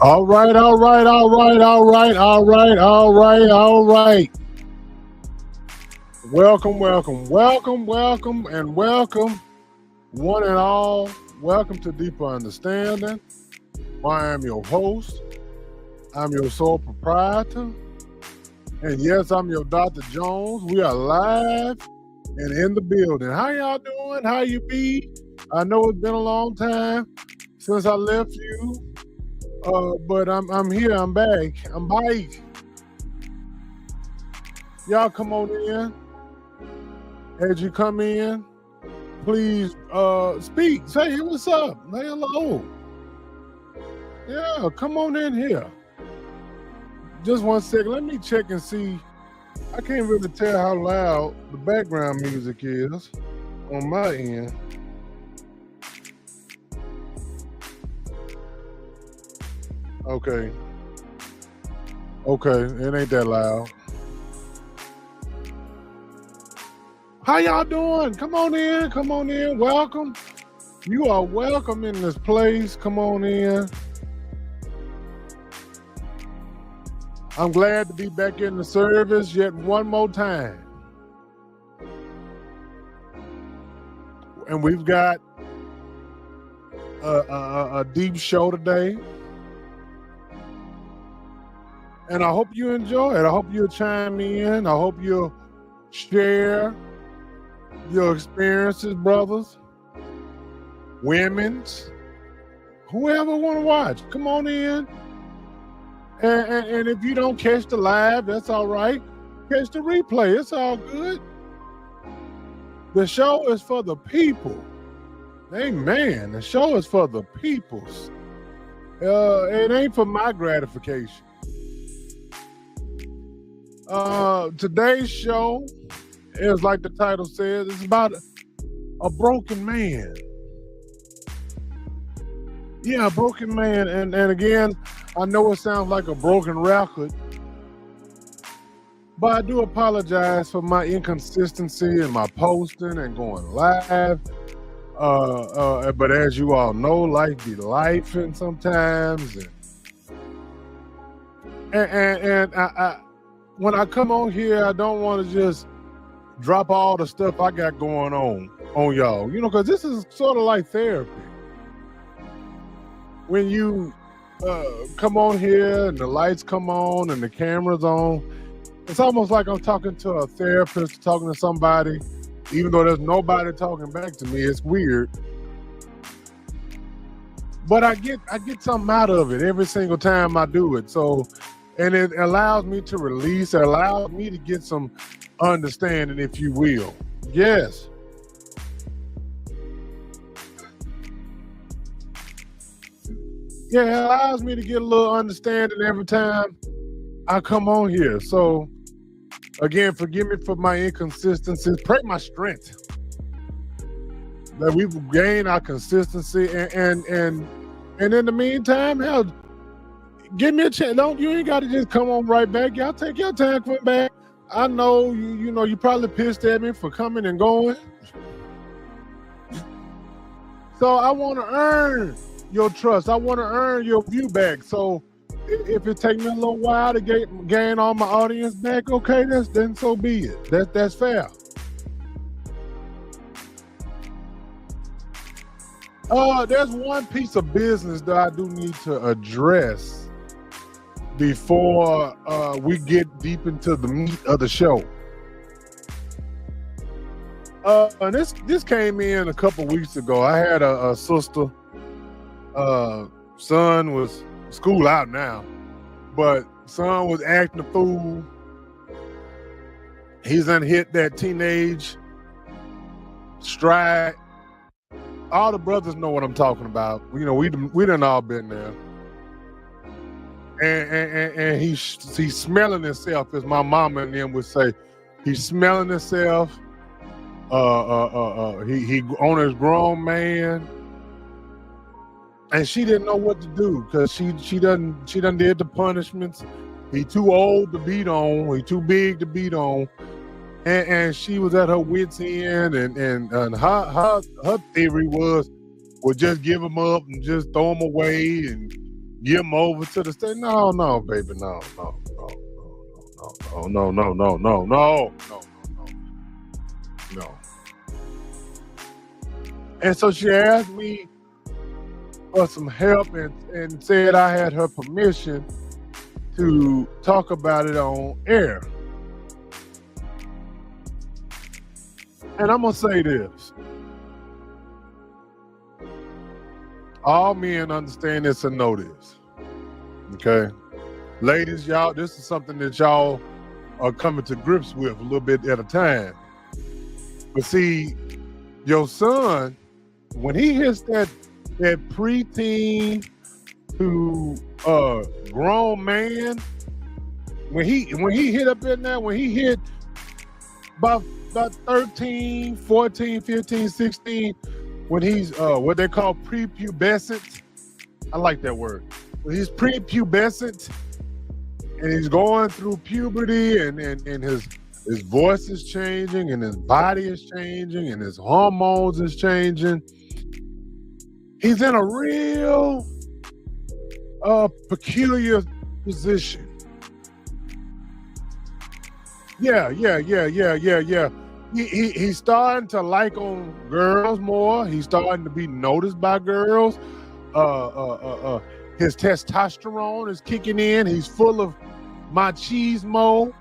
All right, all right, all right, all right, all right, all right, all right. Welcome, welcome, welcome, welcome, and welcome, one and all. Welcome to Deeper Understanding. I am your host. I'm your sole proprietor. And yes, I'm your Dr. Jones. We are live and in the building. How y'all doing? How you be? I know it's been a long time since I left you. But I'm here. I'm back. I'm back. Y'all come on in. As you come in, please speak. Say hey, what's up. Say hello. Yeah, come on in here. Just one second. Let me check and see. I can't really tell how loud the background music is on my end. Okay. Okay, it ain't that loud. How y'all doing? Come on in. Come on in. Welcome. You are welcome in this place. Come on in. I'm glad to be back in the service yet one more time. And we've got a deep show today. And I hope you enjoy it. I hope you'll chime in. I hope you'll share your experiences, brothers, women's, whoever want to watch. Come on in. And if you don't catch the live, that's all right. Catch the replay. It's all good. The show is for the people. Amen. The show is for the peoples. It ain't for my gratification. Today's show is like the title says, it's about a broken man. Yeah, a broken man. And again, I know it sounds like a broken record, but I do apologize for my inconsistency in my posting and going live. But as you all know, life be lifing sometimes. And I when I come on here, I don't want to just drop all the stuff I got going on y'all, because this is sort of like therapy. When you come on here and the lights come on and the camera's on, it's almost like I'm talking to a therapist, talking to somebody, even though there's nobody talking back to me. It's weird. But I get something out of it every single time I do it. So, and it allows me to release, it allows me to get some understanding, if you will. Yes. Yeah, it allows me to get a little understanding every time I come on here. So, again, forgive me for my inconsistencies. Pray my strength that we've gained our consistency, and in the meantime, hell, give me a chance. You ain't got to just come on right back. Y'all take your time coming back. I know you probably pissed at me for coming and going. So I want to earn your trust. I want to earn your view back. So if it takes me a little while to gain all my audience back, okay, then so be it. That's fair. There's one piece of business that I do need to address before we get deep into the meat of the show. And this came in a couple weeks ago. I had a sister. Son was school out now, but son was acting a fool. He's done hit that teenage stride. All the brothers know what I'm talking about. We done all been there. And he's smelling himself, as my mama and them would say. He's smelling himself. He on his grown man. And she didn't know what to do because she done did the punishments. He too old to beat on. He too big to beat on. And she was at her wit's end, and her theory was, well, just give him up and just throw him away. And Get him over to the state. No, no, baby, no, no, no. And so she asked me for some help and said I had her permission to talk about it on air. And I'm gonna say this. All men understand this and know this. Okay? Ladies, y'all, this is something that y'all are coming to grips with a little bit at a time. But see, your son, when he hits that preteen to grown man, when he hit up in there, when he hit about 13, 14, 15, 16, when he's what they call prepubescent. I like that word. When he's prepubescent and he's going through puberty and his voice is changing and his body is changing and his hormones is changing. He's in a real peculiar position. Yeah. He's starting to like on girls more. He's starting to be noticed by girls. His testosterone is kicking in. He's full of machismo.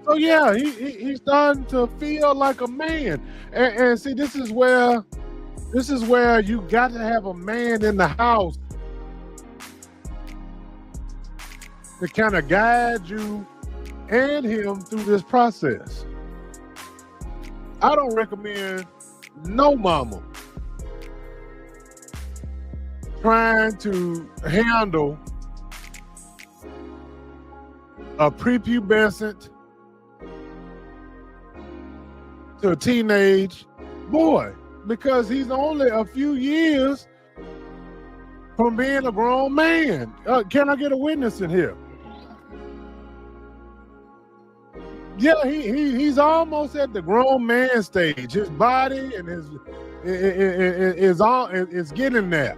So yeah, he's starting to feel like a man. And see, this is where you got to have a man in the house to kind of guide you and him through this process. I don't recommend no mama trying to handle a prepubescent to a teenage boy, because he's only a few years from being a grown man. Can I get a witness in here? Yeah, he's almost at the grown man stage. His body and his it's getting there.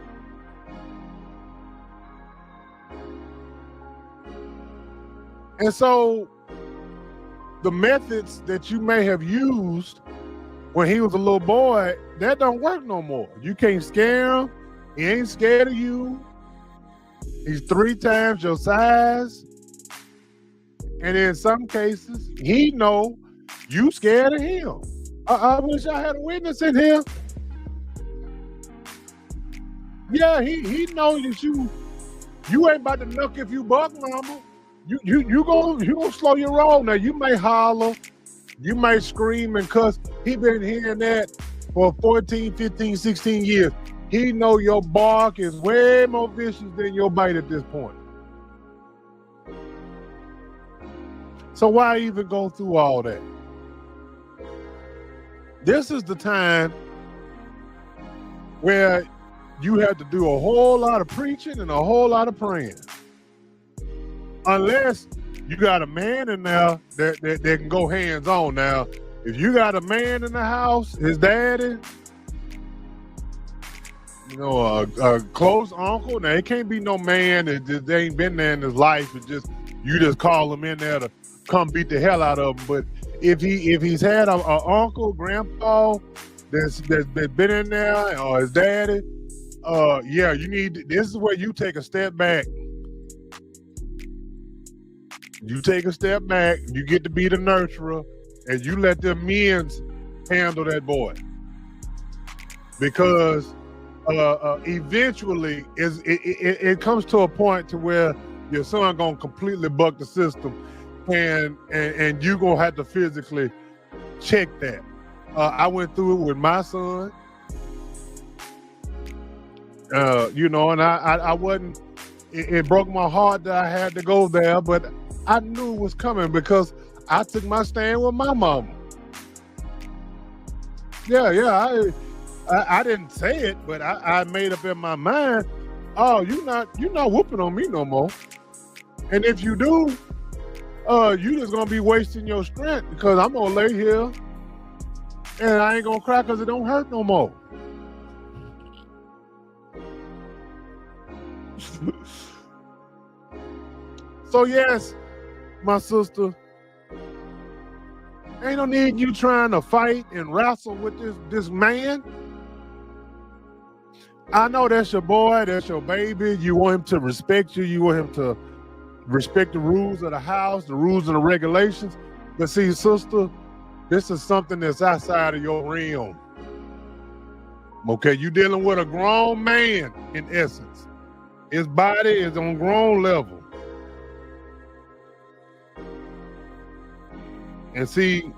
And so the methods that you may have used when he was a little boy, that don't work no more. You can't scare him. He ain't scared of you. He's 3 times your size. And in some cases, he know you scared of him. I wish I had a witness in here. Yeah, he knows that you ain't about to knuck if you buck, mama. You gonna slow your roll. Now you may holler, you may scream and cuss. He been hearing that for 14, 15, 16 years. He know your bark is way more vicious than your bite at this point. So why even go through all that? This is the time where you have to do a whole lot of preaching and a whole lot of praying. Unless you got a man in there that can go hands-on. Now, if you got a man in the house, his daddy, a close uncle, now it can't be no man that just ain't been there in his life. It's just, you just call him in there to come beat the hell out of him. But if he's had a uncle, grandpa that's been in there, or his daddy, yeah, this is where you take a step back. You take a step back, you get to be the nurturer, and you let them men handle that boy. Because eventually it comes to a point to where your son gonna completely buck the system, and you gonna have to physically check that. I went through it with my son, and I wasn't. It broke my heart that I had to go there, but I knew it was coming because I took my stand with my mama. Yeah, I didn't say it, but I made up in my mind, oh, you're not whooping on me no more. And if you do, you just gonna be wasting your strength, because I'm gonna lay here and I ain't gonna cry because it don't hurt no more. So yes, my sister, ain't no need you trying to fight and wrestle with this man. I know that's your boy, that's your baby. You want him to respect you. You want him to respect the rules of the house, the rules and the regulations. But see, sister, this is something that's outside of your realm. Okay, you dealing with a grown man in essence. His body is on grown level. And see,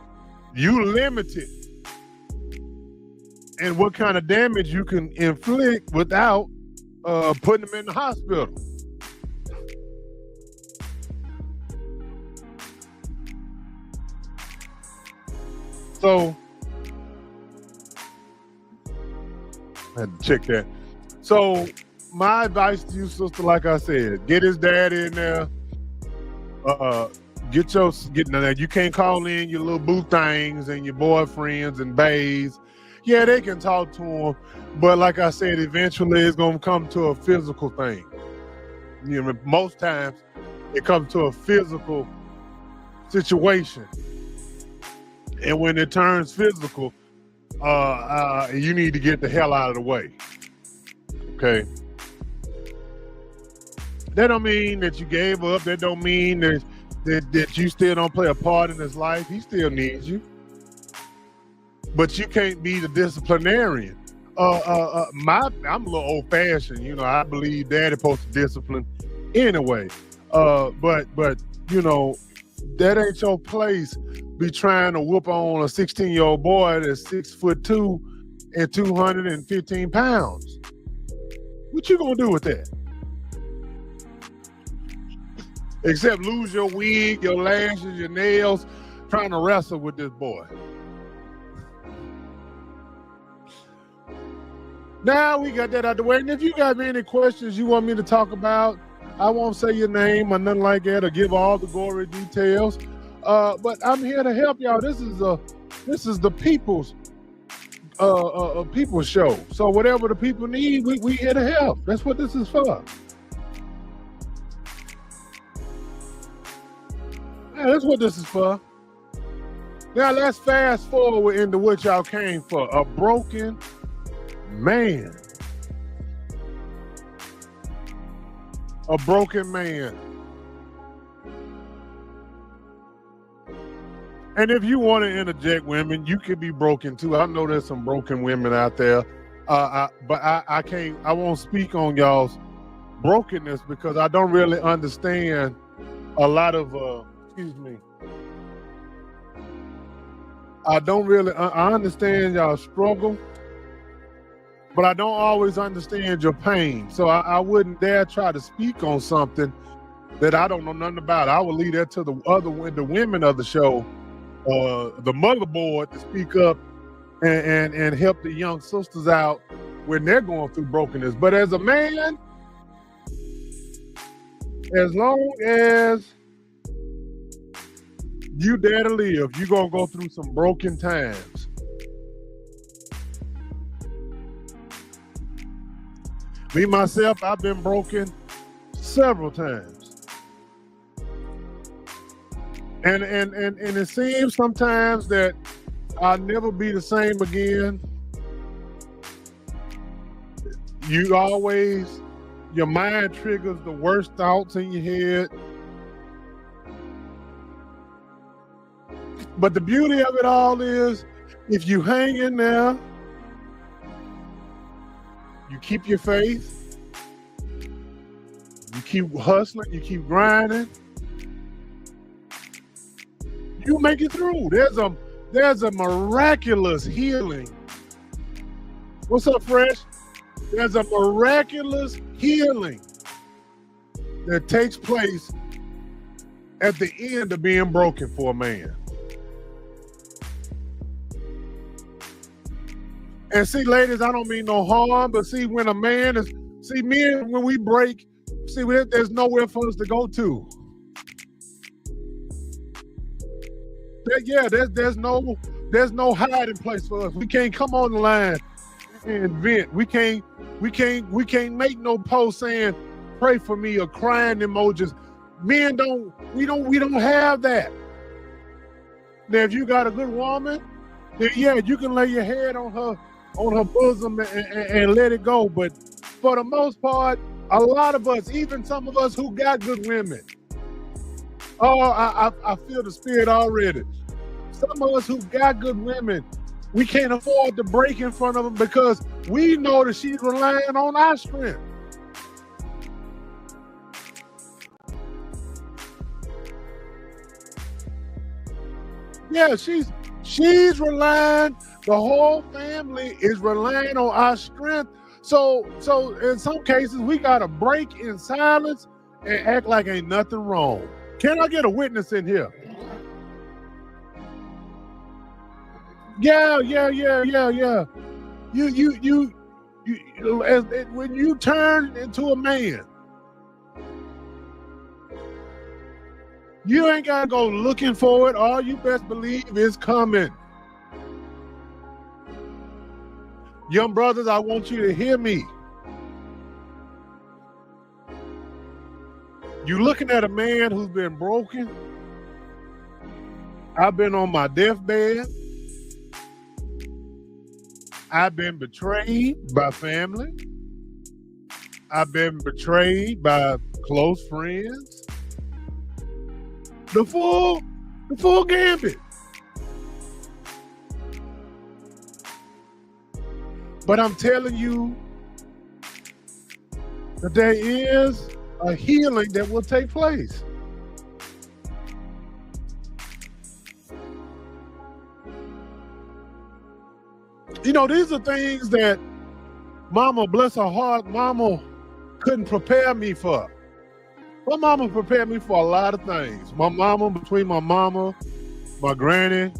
you limited in what kind of damage you can inflict without putting him in the hospital. So, I had to check that. So, my advice to you, sister, like I said, get his dad in there. Get now. You can't call in your little boo things and your boyfriends and bays. Yeah, they can talk to him, but like I said, eventually it's gonna come to a physical thing. You know, most times it comes to a physical situation, and when it turns physical, you need to get the hell out of the way. Okay. That don't mean that you gave up. That don't mean that you still don't play a part in his life. He still needs you. But you can't be the disciplinarian. I'm a little old-fashioned. You know, I believe daddy supposed to discipline anyway. But you know, that ain't your place. Be trying to whoop on a 16-year-old boy that's 6'2" and 215 pounds. What you gonna do with that? Except lose your wig, your lashes, your nails, trying to wrestle with this boy. Now we got that out the way. And if you got any questions you want me to talk about, I won't say your name or nothing like that or give all the gory details. But I'm here to help y'all. This is the people's show. So whatever the people need, we here to help. That's what this is for. Yeah, that's what this is for. Now let's fast forward into what y'all came for. A broken man. A broken man. And if you want to interject, women, you could be broken too. I know there's some broken women out there. But I won't speak on y'all's brokenness because I don't really understand a lot of I understand y'all struggle, but I don't always understand your pain. So I wouldn't dare try to speak on something that I don't know nothing about. I would leave that to the women of the show, the motherboard, to speak up and help the young sisters out when they're going through brokenness. But as a man, as long as you dare to live, you're gonna go through some broken times. Me, myself, I've been broken several times. And it seems sometimes that I'll never be the same again. Your mind triggers the worst thoughts in your head. But the beauty of it all is, if you hang in there, you keep your faith, you keep hustling, you keep grinding, you make it through. There's a miraculous healing. What's up, Fresh? There's a miraculous healing that takes place at the end of being broken for a man. And see, ladies, I don't mean no harm, but see, when a man is, men, when we break, there's nowhere for us to go to. There's no hiding place for us. We can't come on the line and vent. We can't make no post saying, pray for me or crying emojis. Men we don't have that. Now, if you got a good woman, then yeah, you can lay your head on her bosom and let it go. But for the most part, a lot of us, even some of us who got good women, I feel the spirit already. Some of us who got good women, we can't afford to break in front of them because we know that she's relying on our strength. Yeah, she's relying, the whole family is relying on our strength. So in some cases, we gotta break in silence and act like ain't nothing wrong. Can I get a witness in here? Yeah. When you turn into a man, you ain't gotta go looking for it. All you best believe is coming. Young brothers, I want you to hear me. You're looking at a man who's been broken. I've been on my deathbed. I've been betrayed by family. I've been betrayed by close friends. The full gambit. But I'm telling you that there is a healing that will take place. You know, these are things that Mama, bless her heart, Mama couldn't prepare me for. My mama prepared me for a lot of things. My mama, between my mama, my granny,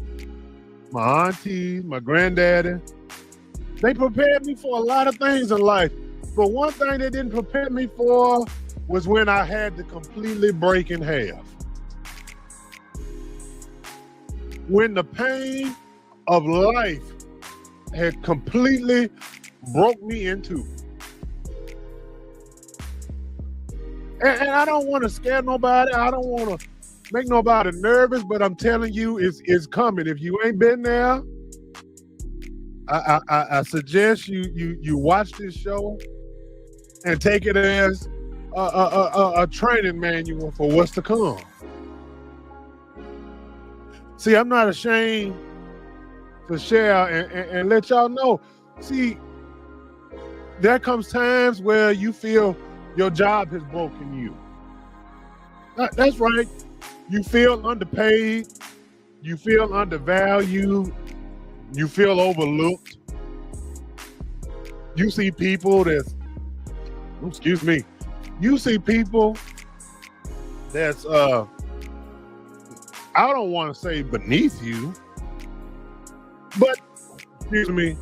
my aunties, my granddaddy, they prepared me for a lot of things in life. But one thing they didn't prepare me for was when I had to completely break in half. When the pain of life had completely broke me in two. And I don't want to scare nobody. I don't want to make nobody nervous, but I'm telling you, it's coming. If you ain't been there, I suggest you watch this show and take it as a training manual for what's to come. See, I'm not ashamed to share and let y'all know. See, there comes times where you feel your job has broken you. That's right. You feel underpaid. You feel undervalued. You feel overlooked. You see people you see people that's I don't want to say beneath you, but excuse me.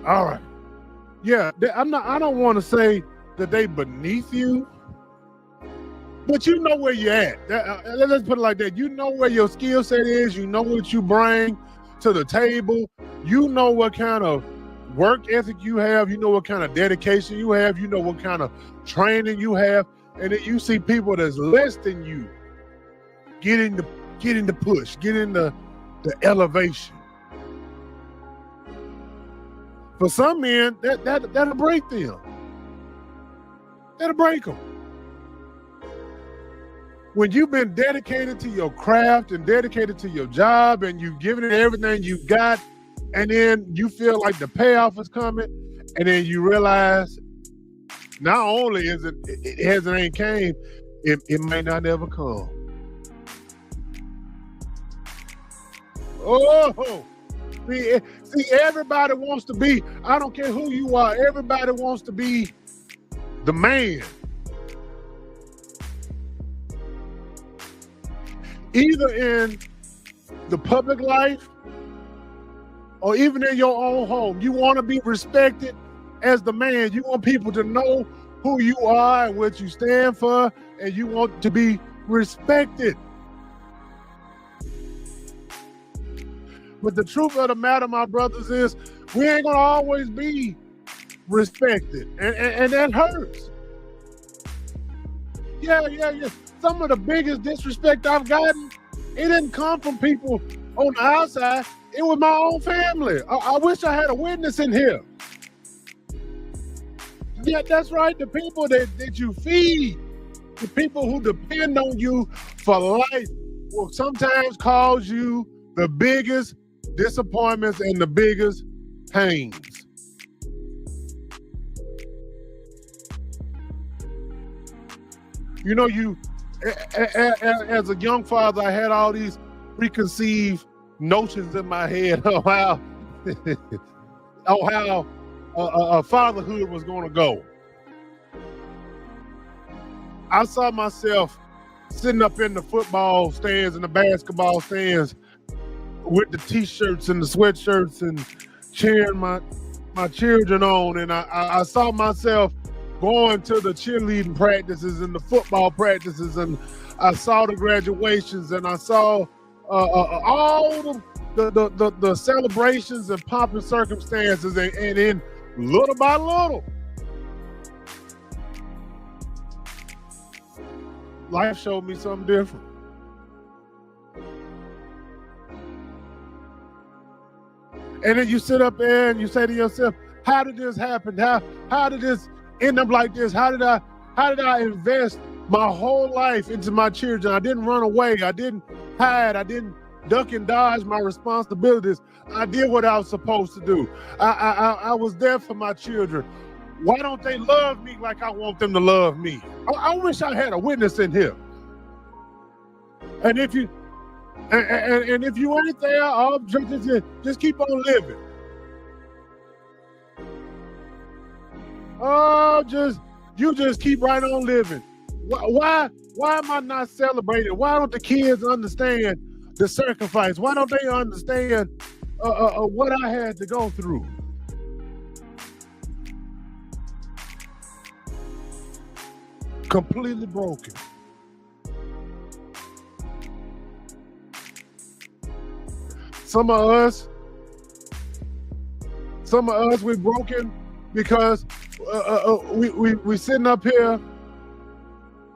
All right. Yeah, I don't want to say that they beneath you, but you know where you're at. Let's put it like that. You know where your skill set is. You know what you bring to the table. You know what kind of work ethic you have. You know what kind of dedication you have. You know what kind of training you have. And then you see people that's less than you getting the push, getting the elevation. For some men, that'll break them. That'll break them. When you've been dedicated to your craft and dedicated to your job and you've given it everything you got, and then you feel like the payoff is coming, and then you realize not only is it hasn't ain't came, it may not ever come. Oh, see, everybody wants to be, I don't care who you are, everybody wants to be the man. Either in the public life or even in your own home. You want to be respected as the man. You want people to know who you are and what you stand for, and you want to be respected. But the truth of the matter, my brothers, is we ain't gonna always be respected, and that hurts. Yeah. Some of the biggest disrespect I've gotten, it didn't come from people on the outside. It was my own family. I wish I had a witness in here. Yeah, that's right. The people that you feed, the people who depend on you for life, will sometimes cause you the biggest disappointments and the biggest pains. You know, as a young father, I had all these preconceived notions in my head of how fatherhood was going to go. I saw myself sitting up in the football stands and the basketball stands with the t-shirts and the sweatshirts and cheering my children on, and I saw myself going to the cheerleading practices and the football practices, and I saw the graduations, and I saw all the celebrations and pomp and circumstances, and then little by little, life showed me something different. And then you sit up there and you say to yourself, how did this happen? How did this end up like this? How did I invest my whole life into my children? I didn't run away. I didn't hide. I didn't duck and dodge my responsibilities. I did what I was supposed to do. I was there for my children. Why don't they love me like I want them to love me? I wish I had a witness in here. And if you ain't there, just keep on living. You just keep right on living. Why am I not celebrating? Why don't the kids understand the sacrifice? Why don't they understand what I had to go through? Completely broken. Some of us, we're broken because we sitting up here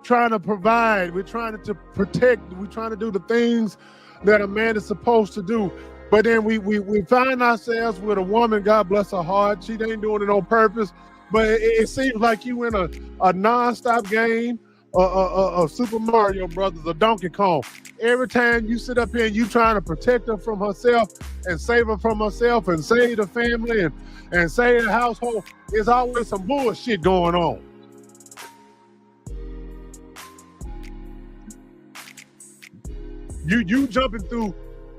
trying to provide. We're trying to protect. We're trying to do the things that a man is supposed to do. But then we find ourselves with a woman, God bless her heart. She ain't doing it on purpose, but it seems like you in a nonstop game of Super Mario Brothers or Donkey Kong. Every time you sit up here and you trying to protect her from herself and save her from herself and save the family and save the household, there's always some bullshit going on. You jumping through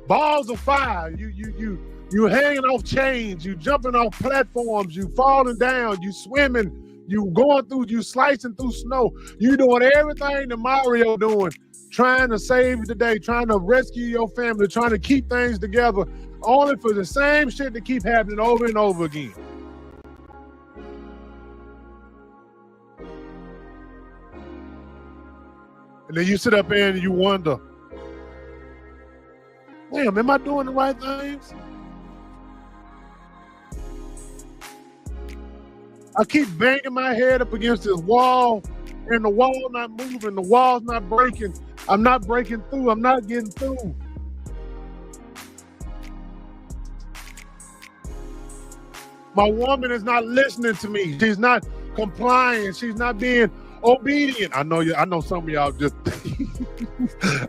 balls of fire. You hanging off chains. You jumping off platforms. You falling down. You swimming. You slicing through snow. You doing everything that Mario doing, trying to save the day, trying to rescue your family, trying to keep things together, only for the same shit to keep happening over and over again. And then you sit up there and you wonder, damn, am I doing the right things? I keep banging my head up against this wall, and the wall not moving, the wall's not breaking. I'm not breaking through, I'm not getting through. My woman is not listening to me. She's not complying. She's not being obedient. I know some of y'all just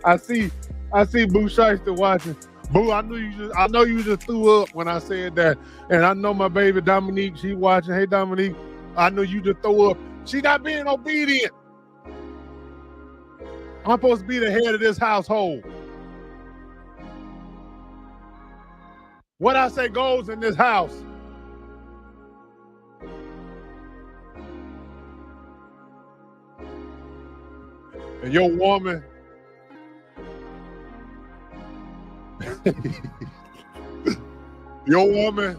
I see Boo Shiesty watching. Boo, I know you just threw up when I said that. And I know my baby Dominique, she watching. Hey Dominique, I know you just threw up. She not being obedient. I'm supposed to be the head of this household. What I say goes in this house. And your woman your woman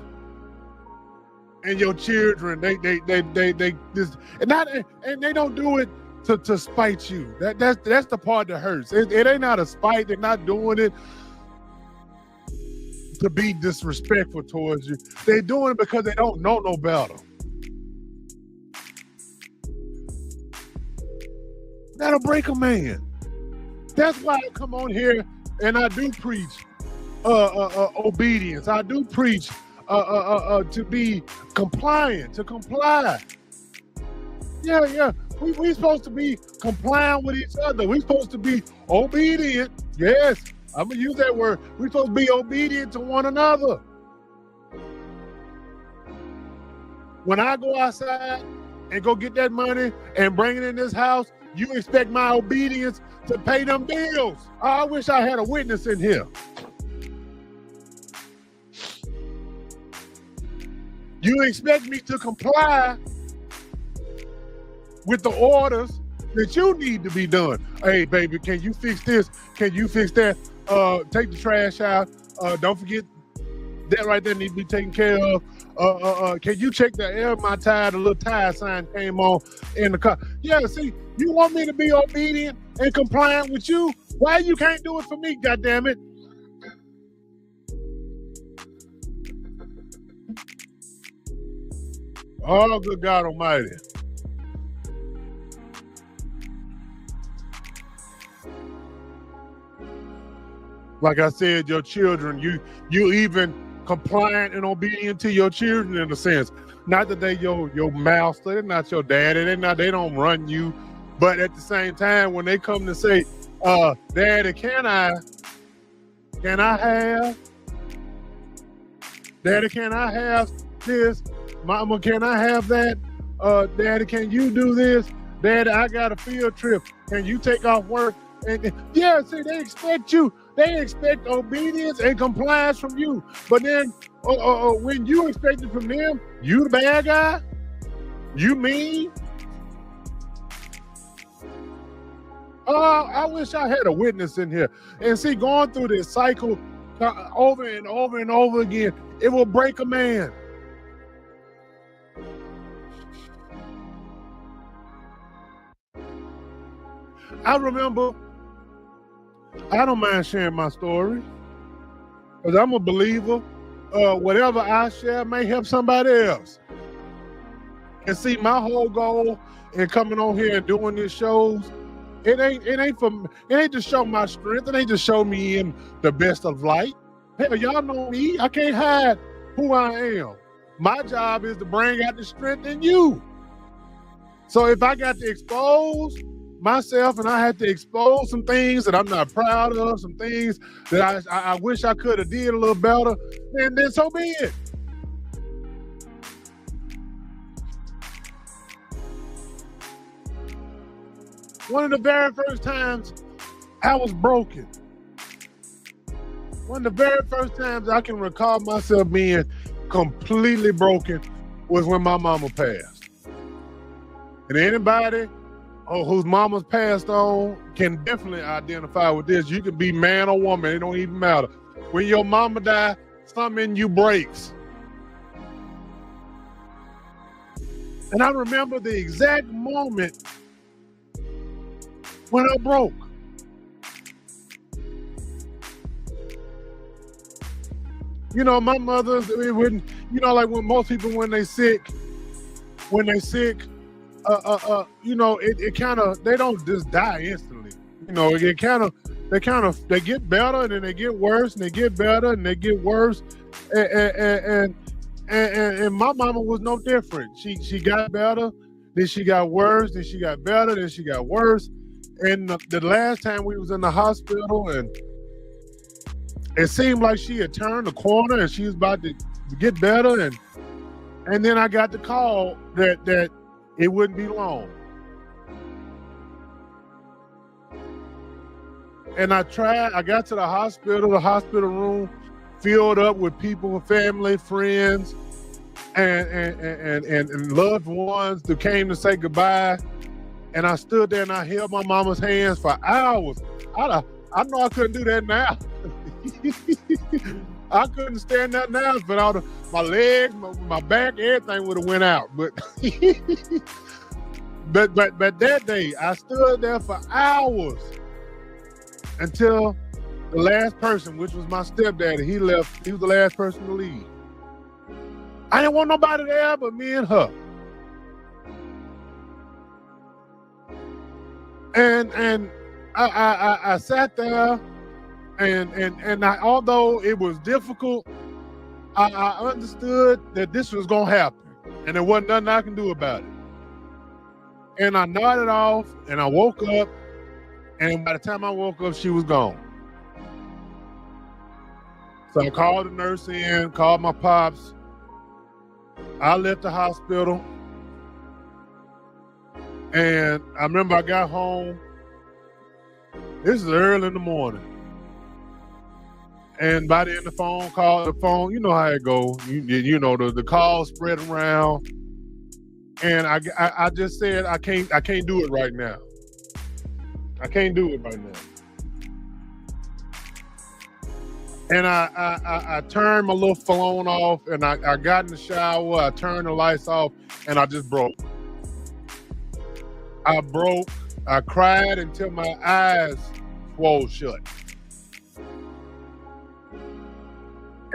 and your children, they just and they don't do it to spite you. That's the part that hurts. It ain't out of spite. They're not doing it to be disrespectful towards you. They're doing it because they don't know no better. That'll break a man. That's why I come on here and I do preach obedience. I do preach to be compliant, to comply. Yeah. We supposed to be compliant with each other. We supposed to be obedient. Yes, I'm gonna use that word. We supposed to be obedient to one another. When I go outside and go get that money and bring it in this house, you expect my obedience to pay them bills. I wish I had a witness in here. You expect me to comply with the orders that you need to be done. Hey, baby, can you fix this? Can you fix that? Take the trash out. Don't forget that right there needs to be taken care of. Can you check the air of my tire? The little tire sign came on in the car. Yeah, see, you want me to be obedient and compliant with you? Why you can't do it for me, goddammit? Oh, good God Almighty. Like I said, your children, you even compliant and obedient to your children in a sense. Not that they your master, they're not your daddy, they don't run you. But at the same time, when they come to say, Daddy, can I have? Daddy, can I have this? Mama, can I have that? Daddy, can you do this? Daddy, I got a field trip. Can you take off work? And yeah, see, they expect you. They expect obedience and compliance from you. But then when you expect it from them, you the bad guy? You mean? I wish I had a witness in here. And see, going through this cycle over and over and over again, it will break a man. I remember, I don't mind sharing my story because I'm a believer. Whatever I share may help somebody else. And see, my whole goal in coming on here and doing these shows, it ain't to show my strength. It ain't to show me in the best of light. Hell, y'all know me. I can't hide who I am. My job is to bring out the strength in you. So if I got to expose myself and I had to expose some things that I'm not proud of, some things that I wish I could have did a little better, then so be it. One of the very first times I was broken, one of the very first times I can recall myself being completely broken was when my mama passed. And anybody whose mama's passed on can definitely identify with this. You can be man or woman, it don't even matter. When your mama died, something in you breaks. And I remember the exact moment when I broke. You know, my mother, like when most people, when they sick, you know, it kind of, they don't just die instantly. You know, they get better and then they get worse and they get better and they get worse. And my mama was no different. She got better, then she got worse, then she got better, then she got worse. And the last time we was in the hospital, and it seemed like she had turned the corner and she was about to get better. And then I got the call that it wouldn't be long. And I got to the hospital room filled up with people, family, friends, and loved ones that came to say goodbye. And I stood there and I held my mama's hands for hours. I know I couldn't do that now. I couldn't stand that now, but all my legs, my back, everything would have went out. But but that day, I stood there for hours until The last person, which was my stepdaddy, he left. He was the last person to leave. I didn't want nobody there but me and her. And I sat there, and although it was difficult, I understood that this was gonna happen, and there wasn't nothing I can do about it. And I nodded off, and I woke up, and by the time I woke up, she was gone. So I called the nurse in, called my pops. I left the hospital, and I remember I got home. This is early in the morning. And by then the phone, you know how it goes. You know, the calls spread around. And I just said, I can't do it right now. I can't do it right now. And I turned my little phone off, and I got in the shower, I turned the lights off, and I just broke. I cried until my eyes swole shut.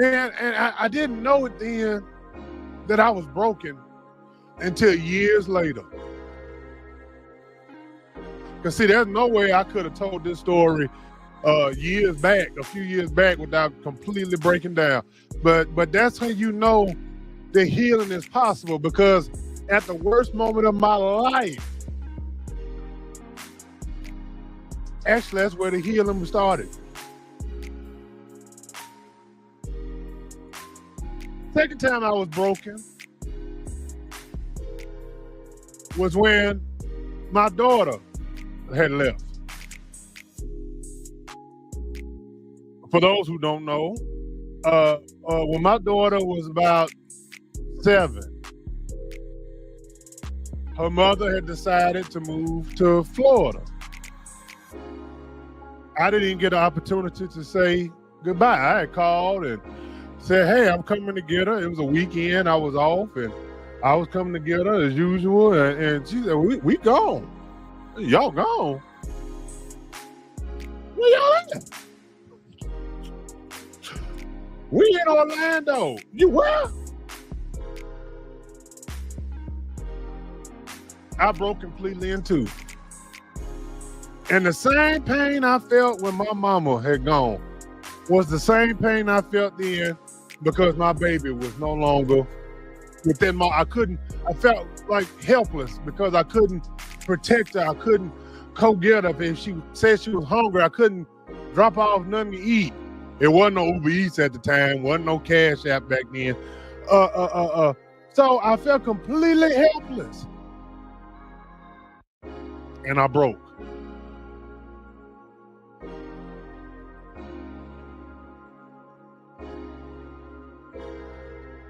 And I didn't know it then that I was broken until years later. Because see, there's no way I could have told this story a few years back without completely breaking down. But that's how you know the healing is possible, because at the worst moment of my life, actually that's where the healing started. Second time I was broken was when my daughter had left. For those who don't know, when my daughter was about 7, her mother had decided to move to Florida. I didn't even get an opportunity to say goodbye. I had called and said, hey, I'm coming to get her. It was a weekend, I was off, and I was coming to get her as usual. And she said, we gone. Y'all gone? Where y'all at? We in Orlando. You where? I broke completely in two. And the same pain I felt when my mama had gone was the same pain I felt then, because my baby was no longer within I felt like helpless because I couldn't protect her. I couldn't go get her. If she said she was hungry, I couldn't drop off nothing to eat. It wasn't no Uber Eats at the time, wasn't no Cash App back then. So I felt completely helpless. And I broke.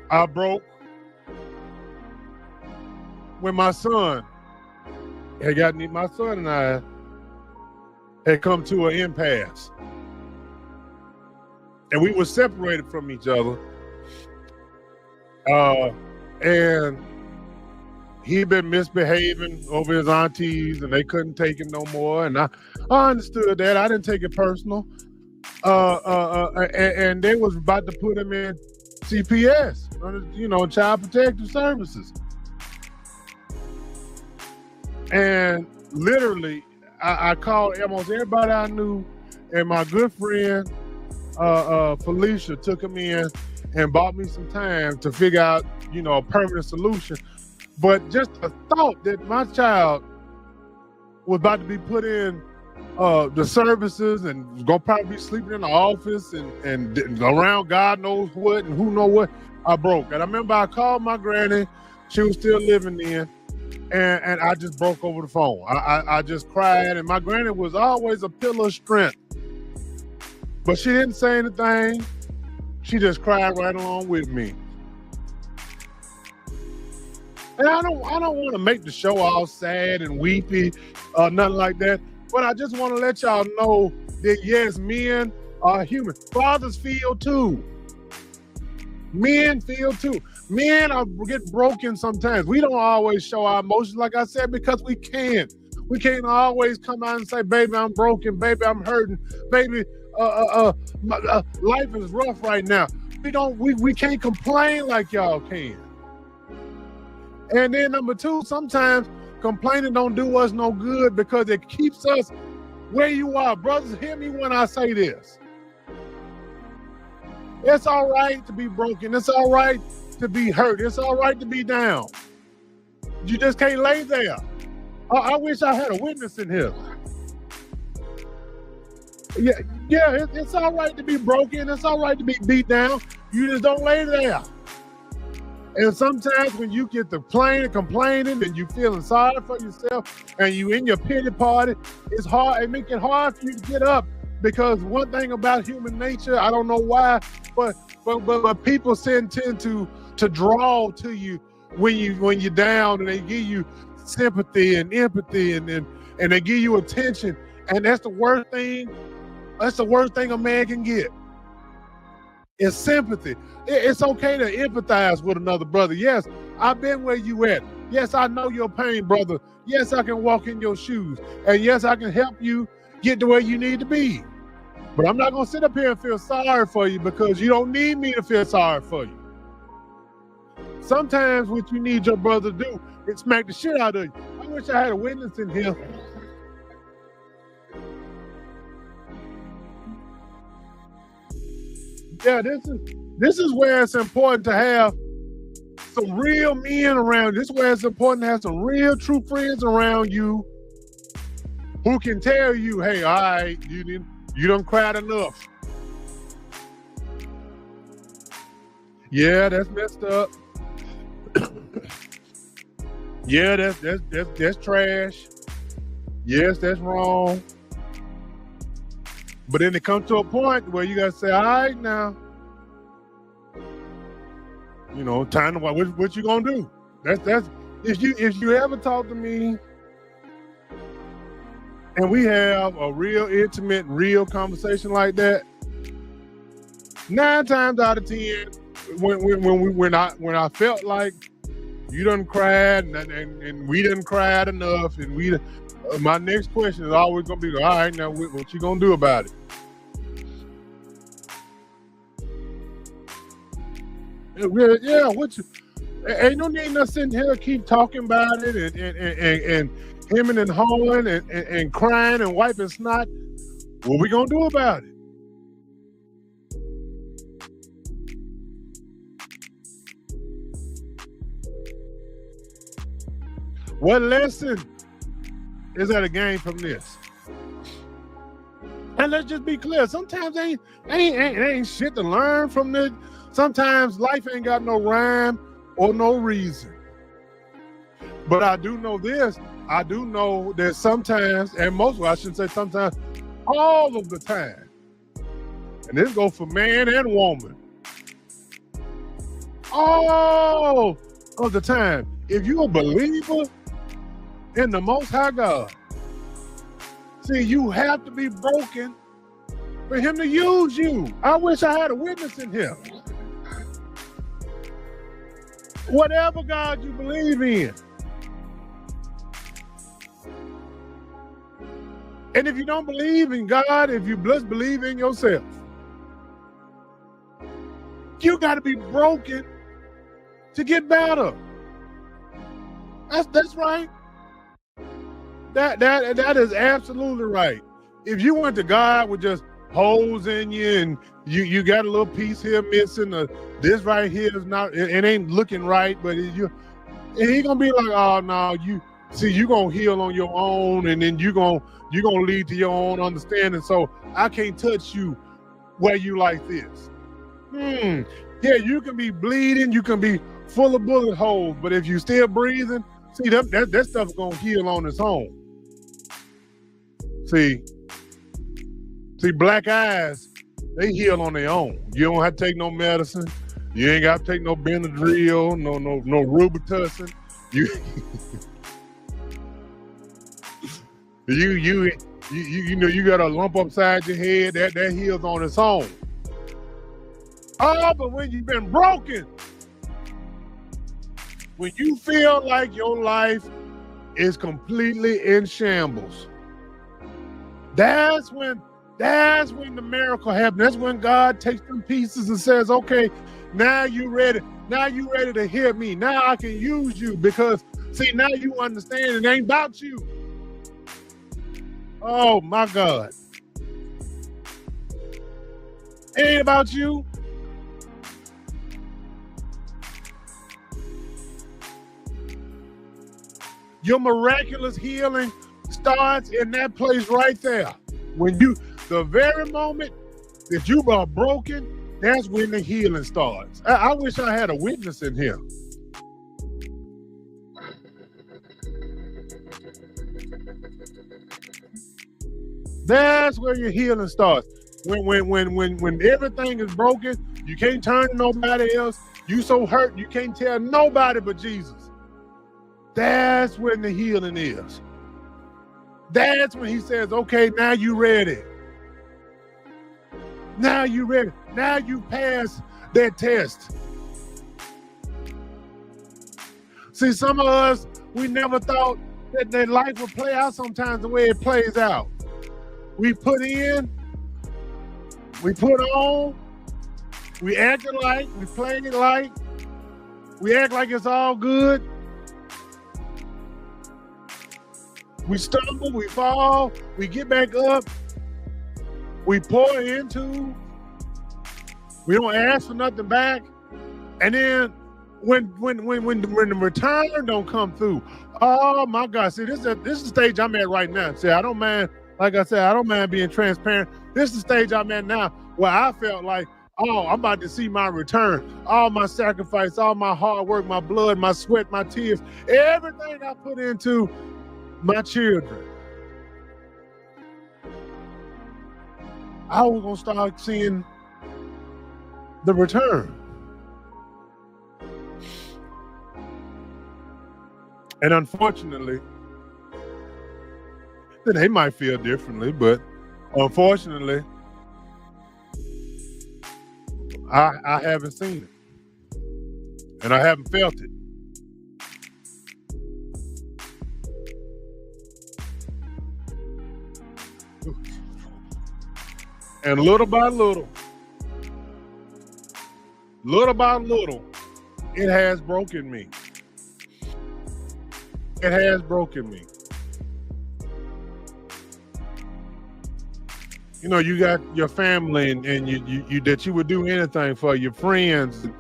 I broke when my son and I had come to an impasse. And we were separated from each other. And he'd been misbehaving over his aunties, and they couldn't take him no more. And I understood that. I didn't take it personal. And they was about to put him in CPS, Child Protective Services. And literally, I called almost everybody I knew, and my good friend, Felicia, took him in and bought me some time to figure out, a permanent solution. But just the thought that my child was about to be put in the services and was gonna probably be sleeping in the office and around God knows what and who know what, I broke. And I remember I called my granny, she was still living then, and I just broke over the phone. I just cried, and my granny was always a pillar of strength. But she didn't say anything. She just cried right along with me. And I don't want to make the show all sad and weepy or nothing like that. But I just want to let y'all know that yes, men are human. Fathers feel too. Men feel too. Men get broken sometimes. We don't always show our emotions, like I said, because we can't. We can't always come out and say, baby, I'm broken. Baby, I'm hurting. Baby, Life is rough right now. We can't complain like y'all can. And then number two, sometimes complaining don't do us no good because it keeps us where you are. Brothers, hear me when I say this. It's all right to be broken. It's all right to be hurt. It's all right to be down. You just can't lay there. I wish I had a witness in here. Yeah, it's all right to be broken. It's all right to be beat down. You just don't lay there. And sometimes when you get to complaining and you feeling sorry for yourself and you in your pity party, it's hard. It makes it hard for you to get up, because one thing about human nature, I don't know why, but people tend to draw to you when you're down, and they give you sympathy and empathy and they give you attention, and that's the worst thing. That's the worst thing a man can get. It's sympathy. It's okay to empathize with another brother. Yes, I've been where you at. Yes, I know your pain, brother. Yes, I can walk in your shoes. And yes, I can help you get to where you need to be. But I'm not going to sit up here and feel sorry for you, because you don't need me to feel sorry for you. Sometimes what you need your brother to do is smack the shit out of you. I wish I had a witness in here. Yeah, this is where it's important to have some real men around. This is where it's important to have some real true friends around you who can tell you, hey, all right, you done cried enough. Yeah, that's messed up. Yeah, that's trash. Yes, that's wrong. But then it comes to a point where you gotta say, all right, now, time to what you gonna do? That's if you ever talk to me and we have a real intimate, real conversation like that, 9 times out of 10, when I felt like you done cried and we done cried enough, and my next question is always gonna be, all right, now what you gonna do about it? Yeah, ain't no need us sitting here keep talking about it and hemming and hawing and crying and wiping snot. What we gonna do about it? What lesson is that a gain from this? And let's just be clear. Sometimes ain't shit to learn from this. Sometimes life ain't got no rhyme or no reason. But I do know this. I do know that sometimes, and I shouldn't say sometimes, all of the time, and this goes for man and woman, all of the time, if you're a believer in the Most High God, see, you have to be broken for him to use you. I wish I had a witness in here. Whatever God you believe in. And if you don't believe in God, if you just believe in yourself, you got to be broken to get better. That's right. That is absolutely right. If you went to God with just holes in you and you got a little piece here missing, this right here is not, it ain't looking right, but he gonna be like, oh no, you gonna heal on your own, and then you gonna lead to your own understanding. So I can't touch you where you like this. Yeah, you can be bleeding, you can be full of bullet holes, but if you still breathing, see that stuff gonna heal on its own. See, black eyes, they heal on their own. You don't have to take no medicine. You ain't got to take no Benadryl, no Robitussin. You you got a lump upside your head that heals on its own. Oh, but when you've been broken, when you feel like your life is completely in shambles, that's when That's when the miracle happens. That's when God takes them pieces and says, okay, now you ready. Now you ready to hear me. Now I can use you because, see, now you understand it ain't about you. Oh, my God. It ain't about you. Your miraculous healing starts in that place right there. When you, the very moment that you are broken, that's when the healing starts. I wish I had a witness in here. That's where your healing starts. When everything is broken, you can't turn to nobody else. You so hurt, you can't tell nobody but Jesus. That's when the healing is. That's when he says, okay, now you ready. Now you ready. Now you passed that test. See, some of us, we never thought that life would play out sometimes the way it plays out. We put in, we put on, we acted like, we played it like, we act like it's all good. We stumble, we fall, we get back up, we pour into, we don't ask for nothing back. And then when the return don't come through, oh my God, see, this is the stage I'm at right now. See, I don't mind, like I said, I don't mind being transparent. This is the stage I'm at now where I felt like, oh, I'm about to see my return. All my sacrifice, all my hard work, my blood, my sweat, my tears, everything I put into my children. I was gonna start seeing the return. And unfortunately, they might feel differently, but unfortunately, I haven't seen it. And I haven't felt it. And little by little, it has broken me. It has broken me. You know, you got your family and you that you would do anything for, your friends, and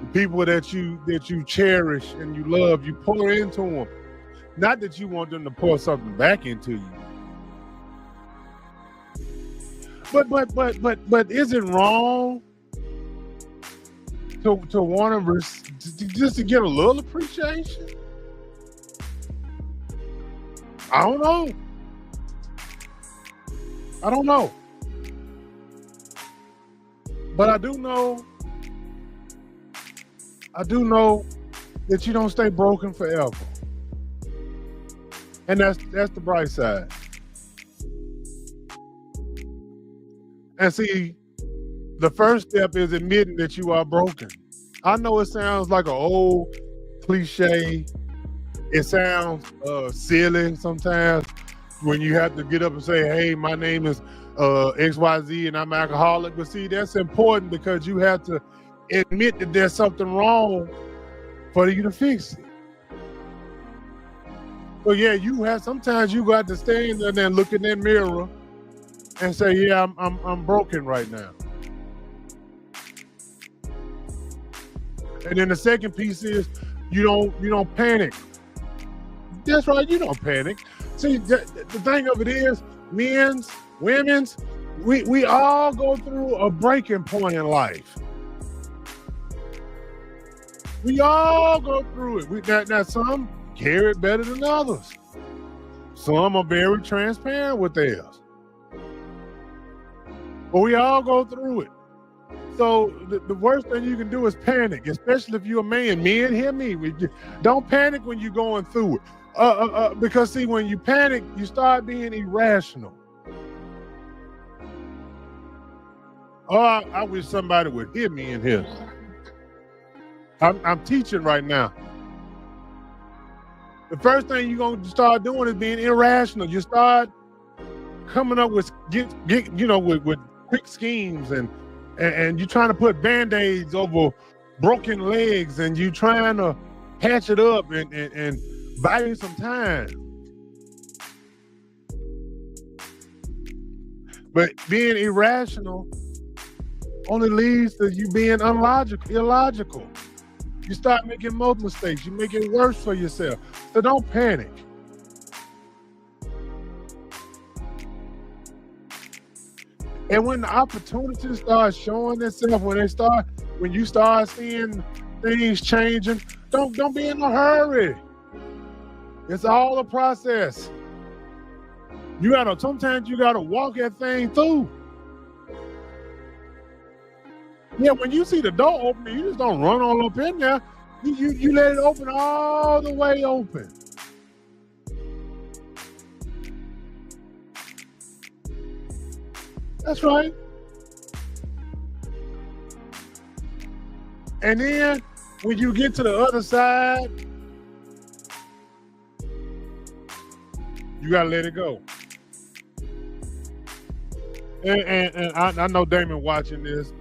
the people that you cherish and you love, you pour into them. Not that you want them to pour something back into you. But is it wrong to want to just to get a little appreciation? I don't know. But I do know that you don't stay broken forever. And that's the bright side. And see, the first step is admitting that you are broken. I know it sounds like an old cliche. It sounds silly sometimes when you have to get up and say, hey, my name is XYZ and I'm alcoholic. But see, that's important because you have to admit that there's something wrong for you to fix it. So yeah, sometimes you got to stand there and look in that mirror and say, yeah, I'm broken right now. And then the second piece is you don't panic. That's right, you don't panic. See, the thing of it is, men's, women's, we all go through a breaking point in life. We all go through it. Now some carry it better than others. Some are very transparent with theirs. But we all go through it. So the worst thing you can do is panic, especially if you're a man. Men, hear me. Don't panic when you're going through it. Because see, when you panic, you start being irrational. Oh, I wish somebody would hear me in here. I'm teaching right now. The first thing you're going to start doing is being irrational. You start coming up with with quick schemes, and you're trying to put band-aids over broken legs, and you trying to patch it up and buy you some time. But being irrational only leads to you being illogical. You start making more mistakes. You make it worse for yourself. So don't panic. And when the opportunities start showing themselves, when you start seeing things changing, don't be in a hurry. It's all a process. Sometimes you gotta walk that thing through. Yeah, when you see the door open, you just don't run all up in there. You let it open all the way open. That's right. And then when you get to the other side, you gotta let it go. And I know Damon watching this.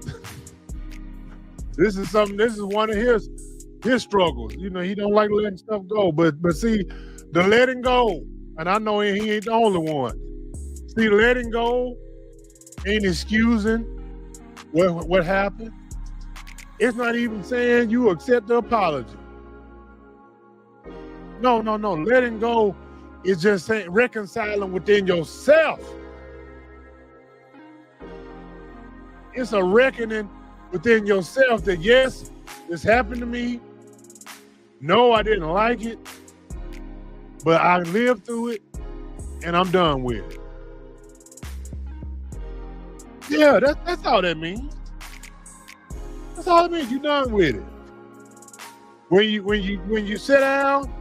This is one of his struggles. You know, he don't like letting stuff go. But see, the letting go, and I know he ain't the only one. See, letting go ain't excusing what happened. It's not even saying you accept the apology. No. Letting go is just saying reconciling within yourself. It's a reckoning within yourself that, yes, this happened to me. No, I didn't like it, but I lived through it and I'm done with it. Yeah, that's all that means. That's all it means. You're done with it. When you sit down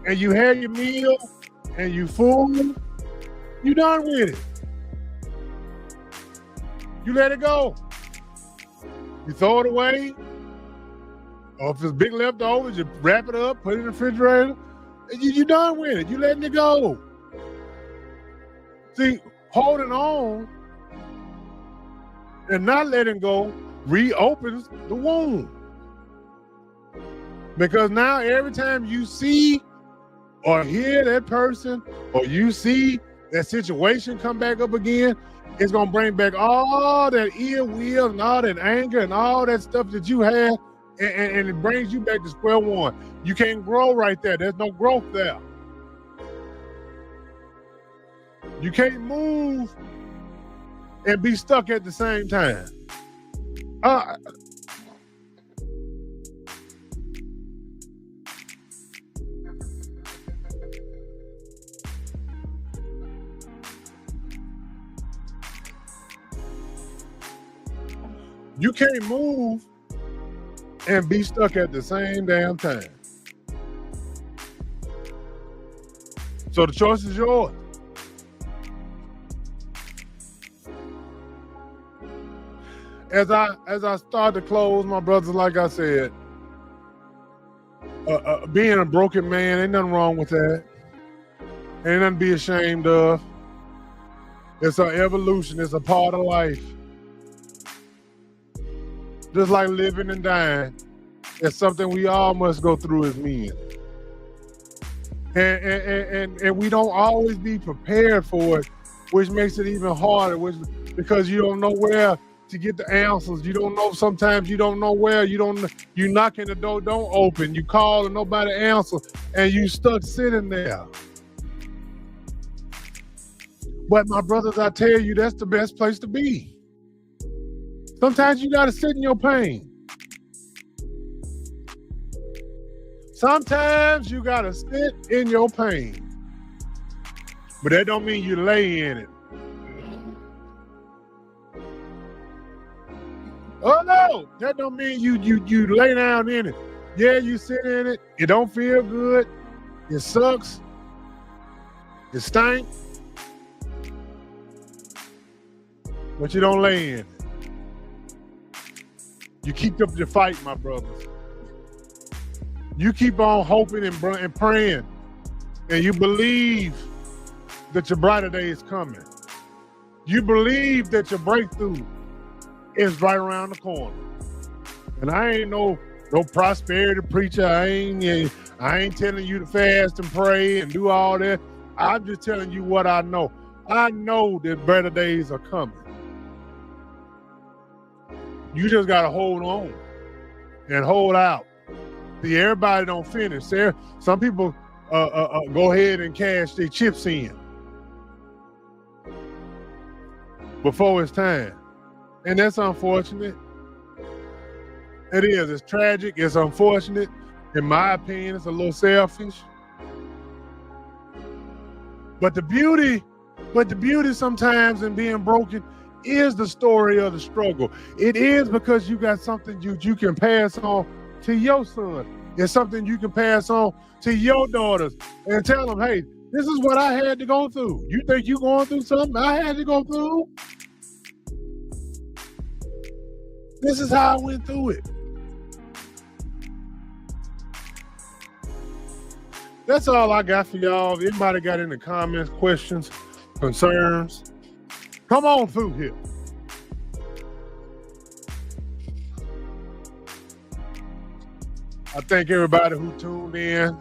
and you have your meal and you full, you done with it. You let it go. You throw it away. Or if it's big leftovers, you wrap it up, put it in the refrigerator, and you're done with it. You letting it go. See, holding on and not letting go reopens the wound. Because now every time you see or hear that person, or you see that situation come back up again, it's gonna bring back all that ill will and all that anger and all that stuff that you had, and it brings you back to square one. You can't grow right there. There's no growth there. You can't move and be stuck at the same time. You can't move and be stuck at the same damn time. So the choice is yours. As I start to close, my brothers, like I said, being a broken man, ain't nothing wrong with that. Ain't nothing to be ashamed of. It's an evolution. It's a part of life. Just like living and dying, it's something we all must go through as men. And we don't always be prepared for it, which makes it even harder, because you don't know where to get the answers. You don't know, sometimes you don't know where, you knock in the door, don't open. You call and nobody answers, and you stuck sitting there. But my brothers, I tell you, that's the best place to be. Sometimes you gotta sit in your pain. Sometimes you gotta sit in your pain. But that don't mean you lay in it. Oh no, that don't mean you lay down in it. Yeah, you sit in it, it don't feel good, it sucks, it stinks, but you don't lay in it. You keep up your fight, my brothers. You keep on hoping and praying, and you believe that your brighter day is coming. You believe that your breakthrough is right around the corner. And I ain't no prosperity preacher. I ain't telling you to fast and pray and do all that. I'm just telling you what I know. I know that better days are coming. You just gotta hold on and hold out. See, everybody don't finish. Some people go ahead and cash their chips in before it's time. And that's unfortunate. It is. It's tragic. It's unfortunate. In my opinion, it's a little selfish. But the beauty sometimes in being broken is the story of the struggle. It is because you got something you can pass on to your son. It's something you can pass on to your daughters and tell them, hey, this is what I had to go through. You think you going through something I had to go through? This is how I went through it. That's all I got for y'all. If anybody got any comments, questions, concerns, come on through here. I thank everybody who tuned in.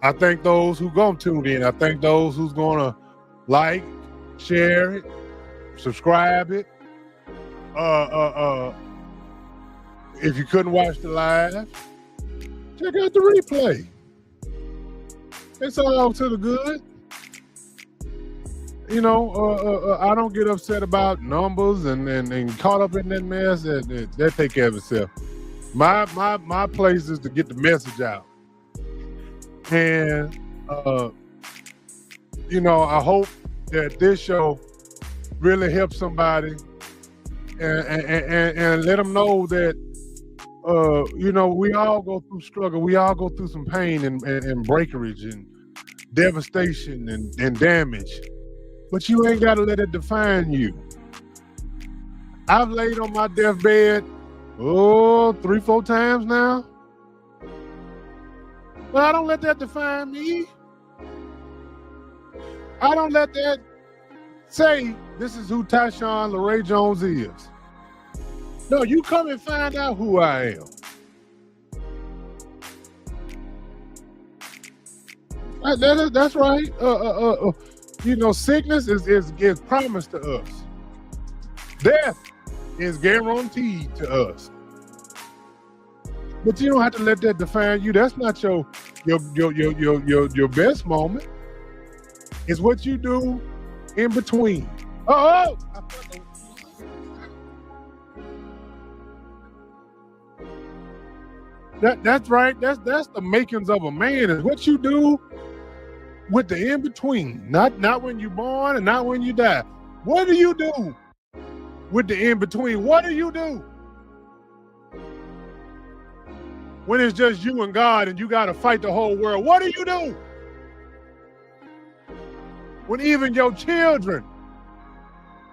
I thank those who gonna tune in. I thank those who's gonna like, share it, subscribe it. If you couldn't watch the live, check out the replay. It's all to the good. You know, I don't get upset about numbers and caught up in that mess. That take care of itself. My place is to get the message out. And you know, I hope that this show really helps somebody and let them know that you know, we all go through struggle. We all go through some pain and breakage and devastation and damage. But you ain't got to let it define you. I've laid on my deathbed, 3-4 times now. But I don't let that define me. I don't let that say this is who Tyshawn LeRae Jones is. No, you come and find out who I am. That's right. You know, sickness is promised to us. Death is guaranteed to us. But you don't have to let that define you. That's not your best moment. It's what you do in between. That's right. That's the makings of a man. Is what you do with the in between. Not when you're born and not when you die. What do you do with the in between? What do you do when it's just you and God and you got to fight the whole world? What do you do when even your children,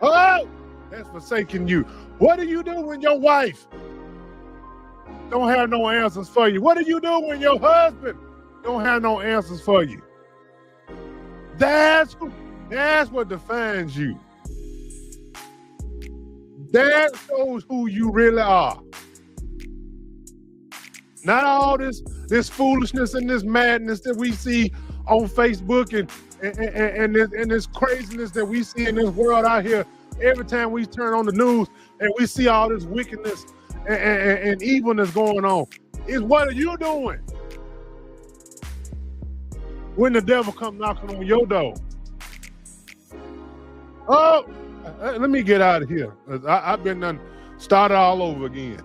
that's forsaking you? What do you do when your wife don't have no answers for you? What do you do when your husband don't have no answers for you? That's what defines you. That shows who you really are. Not all this foolishness and this madness that we see on Facebook and this craziness that we see in this world out here. Every time we turn on the news and we see all this wickedness and evilness going on, is what are you doing when the devil come knocking on your door? Let me get out of here. I've been done started all over again.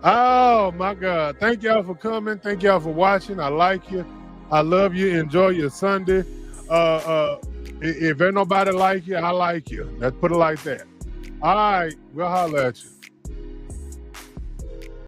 Oh my God. Thank y'all for coming. Thank y'all for watching. I like you. I love you. Enjoy your Sunday. If ain't nobody like you, I like you. Let's put it like that. All right, we'll holler at you.